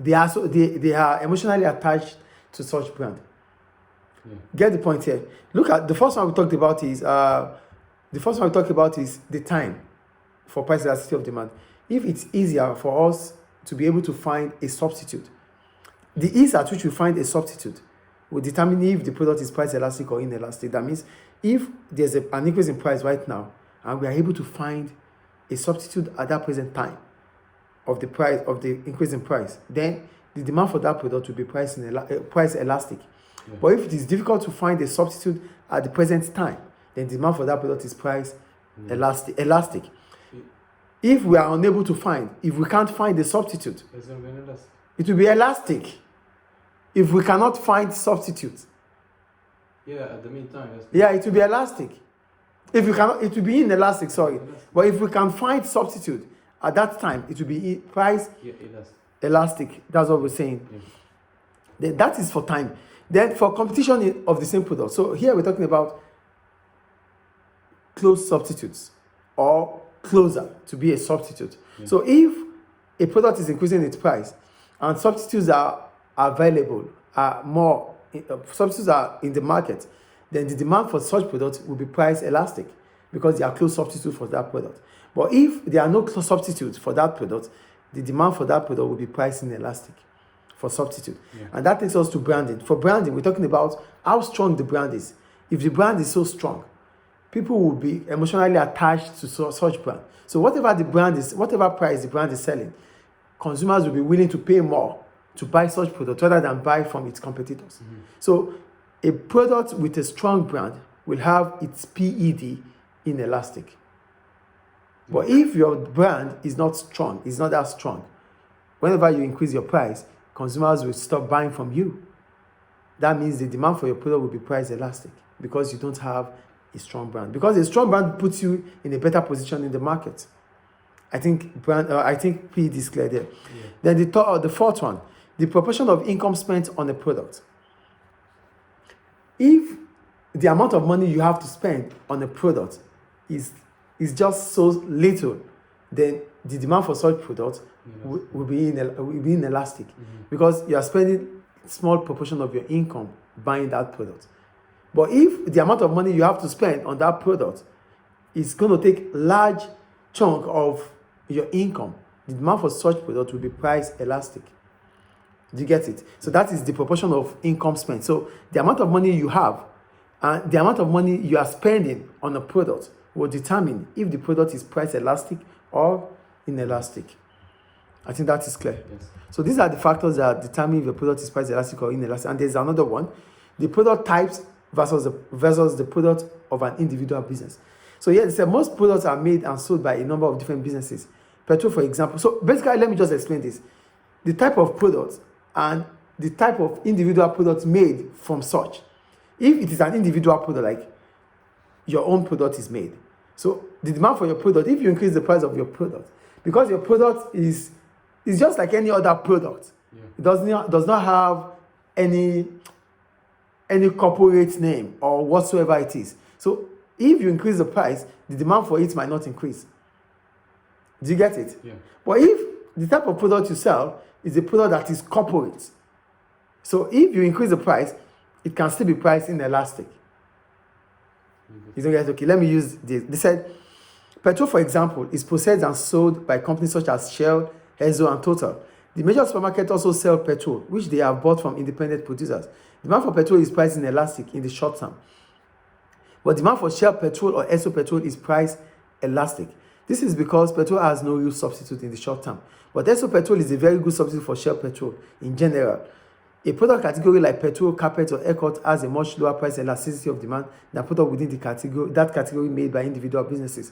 they are emotionally attached to such brand. Get the point here. Look at the first one we talked about is the time for price elasticity of demand. If it's easier for us to be able to find a substitute, the ease at which we find a substitute will determine if the product is price elastic or inelastic. That means if there's an increase in price right now and we are able to find a substitute at that present time of the price of the increase in price, then the demand for that product will be price elastic. But if it is difficult to find a substitute at the present time, then the demand for that product is price elastic. If we are unable to if we can't find a substitute, it will be elastic. If we cannot find substitutes, at the meantime, it will be elastic. If you cannot, it will be inelastic. Sorry, but if we can find substitute at that time, it will be price elastic. That's what we're saying. That is for time. Then for competition of the same product. So here we're talking about close substitutes or closer to be a substitute. So if a product is increasing its price and substitutes are available, substitutes are in the market, then the demand for such products will be price elastic because they are close substitutes for that product. But if there are no close substitutes for that product, the demand for that product will be price inelastic for substitute. And that takes us to branding. For branding, we're talking about how strong the brand is. If the brand is so strong, people will be emotionally attached to such brand. So whatever the brand is, whatever price the brand is selling, consumers will be willing to pay more to buy such product rather than buy from its competitors. So a product with a strong brand will have its PED inelastic. But if your brand is not strong, is not that strong, whenever you increase your price, consumers will stop buying from you. That means the demand for your product will be price elastic because you don't have a strong brand. Because a strong brand puts you in a better position in the market. I think PED is clear there. Then the fourth one, the proportion of income spent on a product. If the amount of money you have to spend on a product is just so little, then the demand for such products will be inelastic because you are spending a small proportion of your income buying that product. But if the amount of money you have to spend on that product is going to take large chunk of your income, the demand for such product will be price elastic. Do you get it? So that is the proportion of income spent. So the amount of money you have and the amount of money you are spending on a product will determine if the product is price elastic or inelastic. I think that is clear. So these are the factors that determine if the product is price elastic or inelastic. And there's another one, the product types versus the product of an individual business. So yes, most products are made and sold by a number of different businesses. Petrol, for example. So basically, let me just explain this. The type of products and the type of individual products made from such. If it is an individual product, like your own product is made. So the demand for your product, if you increase the price of your product, because your product is just like any other product. It does not have any corporate name or whatsoever it is. So if you increase the price, the demand for it might not increase. Do you get it? But if the type of product you sell is a product that is corporate, so if you increase the price, it can still be priced inelastic. You don't get it? Okay, let me use this. They said, petrol, for example, is processed and sold by companies such as Shell, Esso, and Total. The major supermarkets also sell petrol, which they have bought from independent producers. Demand for petrol is priced inelastic in the short term. But demand for Shell petrol or Esso petrol is priced elastic. This is because petrol has no real substitute in the short term. But Esso petrol is a very good substitute for Shell petrol in general. A product category like petrol, carpet, or aircot has a much lower price elasticity of demand than product within that category made by individual businesses.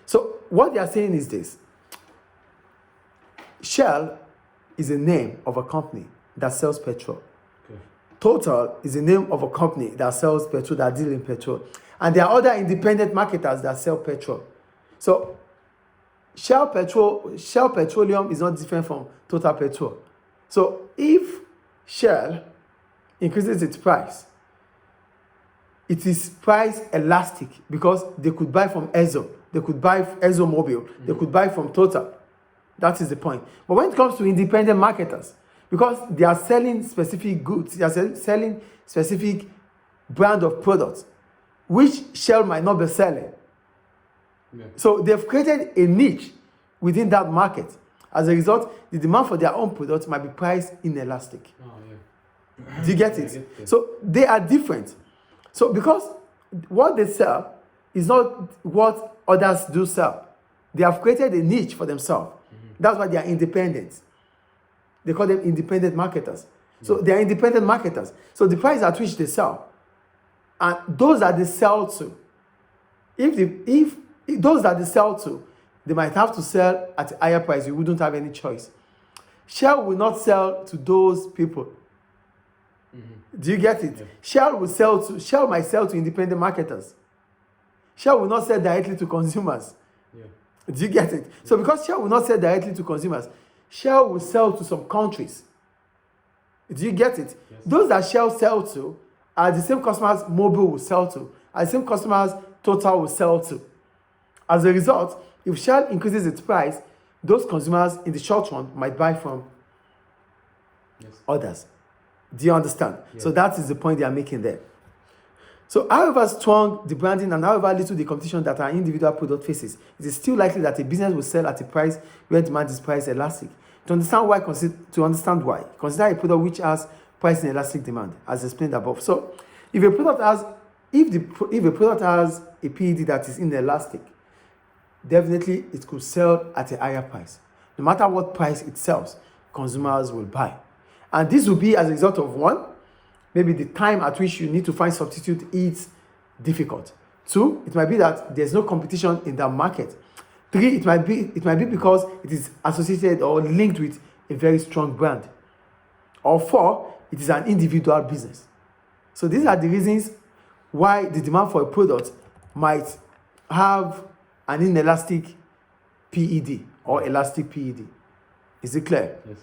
So what they are saying is this. Shell is a name of a company that sells petrol. Total is the name of a company that sells petrol, that deal in petrol. And there are other independent marketers that sell petrol. So Shell Petroleum is not different from Total Petrol. So if Shell increases its price, it is price elastic because they could buy from Esso, they could buy ExxonMobil, they could buy from Total. That is the point. But when it comes to independent marketers, because they are selling specific goods, they are selling specific brand of products, which Shell might not be selling. Yeah. So they've created a niche within that market. As a result, the demand for their own products might be priced inelastic. Oh, yeah. Do you get I it? get it. So they are different. So because what they sell is not what others do sell, they have created a niche for themselves. That's why they are independent. They call them independent marketers. So they are independent marketers. So the price at which they sell, and those that they sell to, if those that they sell to, they might have to sell at a higher price. You wouldn't have any choice. Shell will not sell to those people. Do you get it? Yeah. Shell might sell to independent marketers. Shell will not sell directly to consumers. Yeah. Do you get it? So because Shell will not sell directly to consumers, Shell will sell to some countries. Do you get it? Yes. Those that Shell sell to are the same customers Mobil will sell to, are the same customers Total will sell to. As a result, if Shell increases its price, those consumers in the short run might buy from Yes. others. Do you understand? Yeah. So that is the point they are making there. So however strong the branding and however little the competition that an individual product faces, it is still likely that a business will sell at a price where demand is price elastic. To understand why, consider a product which has price inelastic demand, as explained above. So if a product has a PED that is inelastic, definitely it could sell at a higher price. No matter what price it sells, consumers will buy. And this will be as a result of one, maybe the time at which you need to find substitute is difficult. Two, it might be that there's no competition in that market. Three, it might be because it is associated or linked with a very strong brand. Or four, it is an individual business. So these are the reasons why the demand for a product might have an inelastic PED or elastic PED. Is it clear? Yes.